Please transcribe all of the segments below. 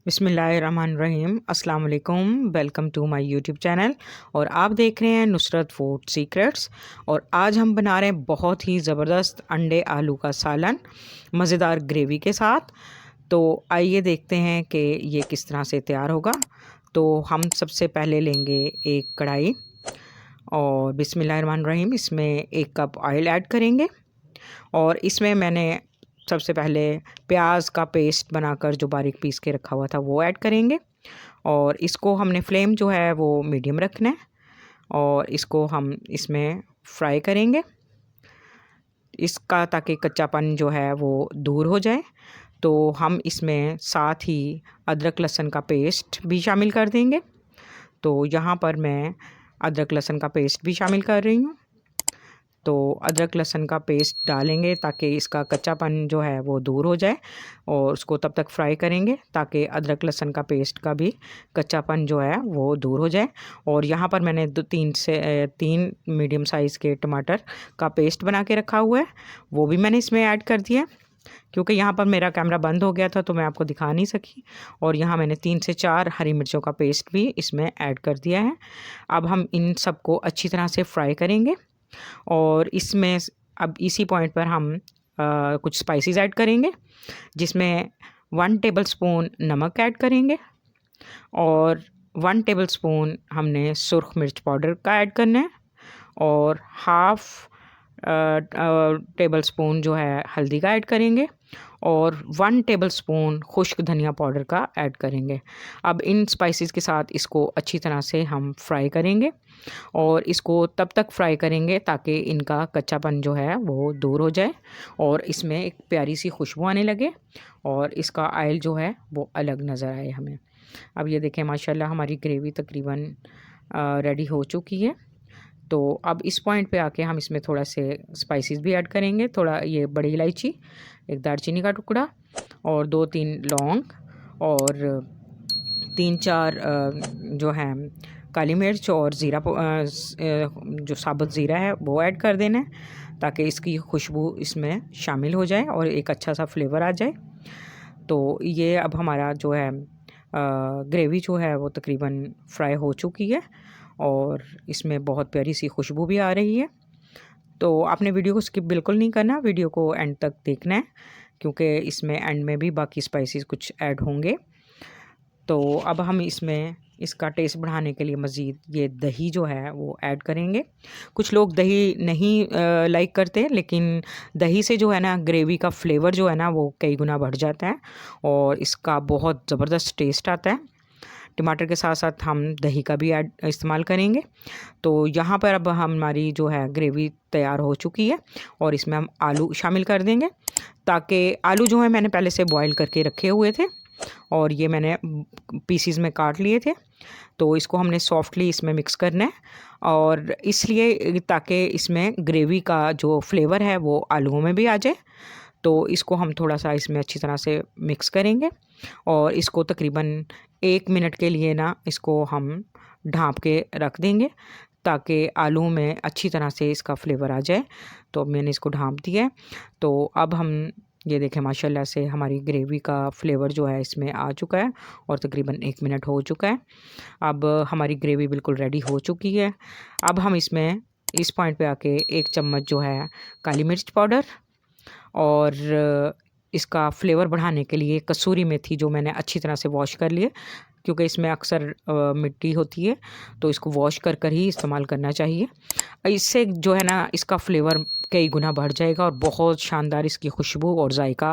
बिस्मिल्लाहिर्रहमानिर्रहीम अस्सलाम वालेकुम। Welcome to my YouTube channel और आप देख रहे हैं नुसरत फूड सीक्रेट्स। और आज हम बना रहे हैं बहुत ही ज़बरदस्त अंडे आलू का सालन मज़ेदार ग्रेवी के साथ। तो आइए देखते हैं कि ये किस तरह से तैयार होगा। तो हम सबसे पहले लेंगे एक कढ़ाई और बिस्मिल्लाहिर्रहमानिर्रहीम इसमें 1 कप ऑयल ऐड करेंगे। और इसमें मैंने सबसे पहले प्याज का पेस्ट बनाकर जो बारीक पीस के रखा हुआ था वो ऐड करेंगे। और इसको हमने फ्लेम जो है वो मीडियम रखना है और इसको हम इसमें फ्राई करेंगे इसका, ताकि कच्चापन जो है वो दूर हो जाए। तो हम इसमें साथ ही अदरक लहसुन का पेस्ट भी शामिल कर देंगे। तो यहाँ पर मैं अदरक लहसुन का पेस्ट भी शामिल कर रही हूँ। तो अदरक लहसुन का पेस्ट डालेंगे ताकि इसका कच्चापन जो है वो दूर हो जाए और उसको तब तक फ्राई करेंगे ताकि अदरक लहसुन का पेस्ट का भी कच्चापन जो है वो दूर हो जाए। और यहाँ पर मैंने 3 मीडियम साइज़ के टमाटर का पेस्ट बना के रखा हुआ है, वो भी मैंने इसमें ऐड कर दिया। क्योंकि यहाँ पर मेरा कैमरा बंद हो गया था तो मैं आपको दिखा नहीं सकी। और यहाँ मैंने 3 से 4 हरी मिर्चों का पेस्ट भी इसमें ऐड कर दिया है। अब हम इन सबको अच्छी तरह से फ्राई करेंगे और इसमें अब इसी पॉइंट पर हम कुछ स्पाइसेस ऐड करेंगे, जिसमें 1 टेबलस्पून नमक ऐड करेंगे और 1 टेबलस्पून हमने सुर्ख मिर्च पाउडर का ऐड करना है और हाफ़ टेबलस्पून जो है हल्दी का ऐड करेंगे और 1 टेबलस्पून खुश्क धनिया पाउडर का ऐड करेंगे। अब इन स्पाइसेस के साथ इसको अच्छी तरह से हम फ्राई करेंगे और इसको तब तक फ्राई करेंगे ताकि इनका कच्चापन जो है वो दूर हो जाए और इसमें एक प्यारी सी खुशबू आने लगे और इसका ऑयल जो है वो अलग नज़र आए हमें। अब ये देखें माशाल्लाह हमारी ग्रेवी तकरीबन रेडी हो चुकी है। तो अब इस पॉइंट पे आके हम इसमें थोड़ा से स्पाइसेस भी ऐड करेंगे। थोड़ा ये बड़ी इलायची, एक दालचीनी का टुकड़ा और 2-3 लौंग और 3-4 जो है काली मिर्च और जो साबुत ज़ीरा है वो ऐड कर देना है ताकि इसकी खुशबू इसमें शामिल हो जाए और एक अच्छा सा फ्लेवर आ जाए। तो ये अब हमारा जो है ग्रेवी जो है वो तकरीबन फ्राई हो चुकी है और इसमें बहुत प्यारी सी खुशबू भी आ रही है। तो आपने वीडियो को स्किप बिल्कुल नहीं करना, वीडियो को एंड तक देखना है क्योंकि इसमें एंड में भी बाकी स्पाइसेस कुछ ऐड होंगे। तो अब हम इसमें इसका टेस्ट बढ़ाने के लिए मज़ीद ये दही जो है वो ऐड करेंगे। कुछ लोग दही नहीं लाइक करते, लेकिन दही से जो है ना ग्रेवी का फ्लेवर जो है ना वो कई गुना बढ़ जाता है और इसका बहुत ज़बरदस्त टेस्ट आता है। टमाटर के साथ साथ हम दही का भी ऐड इस्तेमाल करेंगे। तो यहाँ पर अब हमारी जो है ग्रेवी तैयार हो चुकी है और इसमें हम आलू शामिल कर देंगे, ताकि आलू जो है मैंने पहले से बॉईल करके रखे हुए थे और ये मैंने पीसीज में काट लिए थे। तो इसको हमने सॉफ्टली इसमें मिक्स करना है और इसलिए ताकि इसमें ग्रेवी का जो फ्लेवर है वो आलूओं में भी आ जाए। तो इसको हम थोड़ा सा इसमें अच्छी तरह से मिक्स करेंगे और इसको तकरीबन 1 मिनट के लिए ना इसको हम ढाँप के रख देंगे ताकि आलू में अच्छी तरह से इसका फ्लेवर आ जाए। तो अब मैंने इसको ढाँप दिया है। तो अब हम ये देखें माशाल्लाह से हमारी ग्रेवी का फ्लेवर जो है इसमें आ चुका है और तकरीबन 1 मिनट हो चुका है। अब हमारी ग्रेवी बिल्कुल रेडी हो चुकी है। अब हम इसमें इस पॉइंट पे आके 1 चम्मच जो है काली मिर्च पाउडर और इसका फ्लेवर बढ़ाने के लिए कसूरी मेथी जो मैंने अच्छी तरह से वॉश कर लिए, क्योंकि इसमें अक्सर मिट्टी होती है तो इसको वॉश कर कर ही इस्तेमाल करना चाहिए। इससे जो है ना इसका फ्लेवर कई गुना बढ़ जाएगा और बहुत शानदार इसकी खुशबू और जायका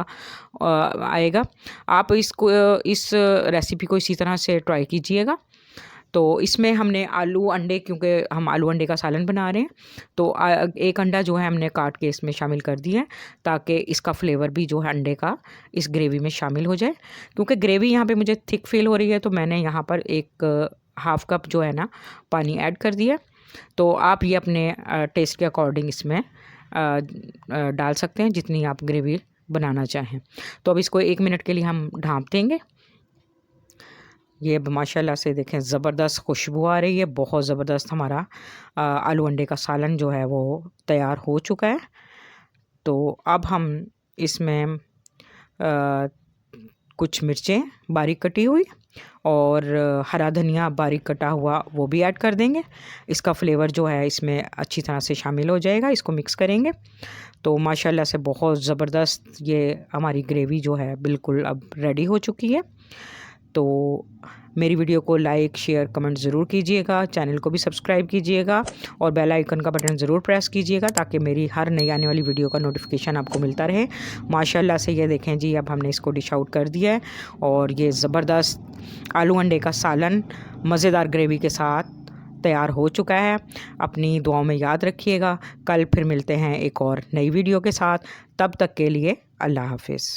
आएगा। आप इस रेसिपी को इसी तरह से ट्राई कीजिएगा। तो इसमें हमने आलू अंडे, क्योंकि हम आलू अंडे का सालन बना रहे हैं, तो एक अंडा जो है हमने काट के इसमें शामिल कर दिया है ताकि इसका फ्लेवर भी जो है अंडे का इस ग्रेवी में शामिल हो जाए। क्योंकि ग्रेवी यहाँ पे मुझे थिक फील हो रही है तो मैंने यहाँ पर एक हाफ़ कप जो है ना पानी ऐड कर दिया। तो आप ये अपने टेस्ट के अकॉर्डिंग इसमें डाल सकते हैं जितनी आप ग्रेवी बनाना चाहें। तो अब इसको 1 मिनट के लिए हम ढाँप देंगे। ये अब माशाल्लाह से देखें ज़बरदस्त खुशबू आ रही है, बहुत ज़बरदस्त हमारा आलू अंडे का सालन जो है वो तैयार हो चुका है। तो अब हम इसमें कुछ मिर्चें बारीक कटी हुई और हरा धनिया बारीक कटा हुआ वो भी ऐड कर देंगे। इसका फ्लेवर जो है इसमें अच्छी तरह से शामिल हो जाएगा। इसको मिक्स करेंगे तो माशाल्लाह से बहुत ज़बरदस्त ये हमारी ग्रेवी जो है बिल्कुल अब रेडी हो चुकी है। तो मेरी वीडियो को लाइक शेयर कमेंट ज़रूर कीजिएगा, चैनल को भी सब्सक्राइब कीजिएगा और बेल आइकन का बटन ज़रूर प्रेस कीजिएगा ताकि मेरी हर नई आने वाली वीडियो का नोटिफिकेशन आपको मिलता रहे। माशाल्लाह से ये देखें जी, अब हमने इसको डिश आउट कर दिया है और ये ज़बरदस्त आलू अंडे का सालन मज़ेदार ग्रेवी के साथ तैयार हो चुका है। अपनी दुआओं में याद रखिएगा। कल फिर मिलते हैं एक और नई वीडियो के साथ। तब तक के लिए अल्लाह हाफ़िज़।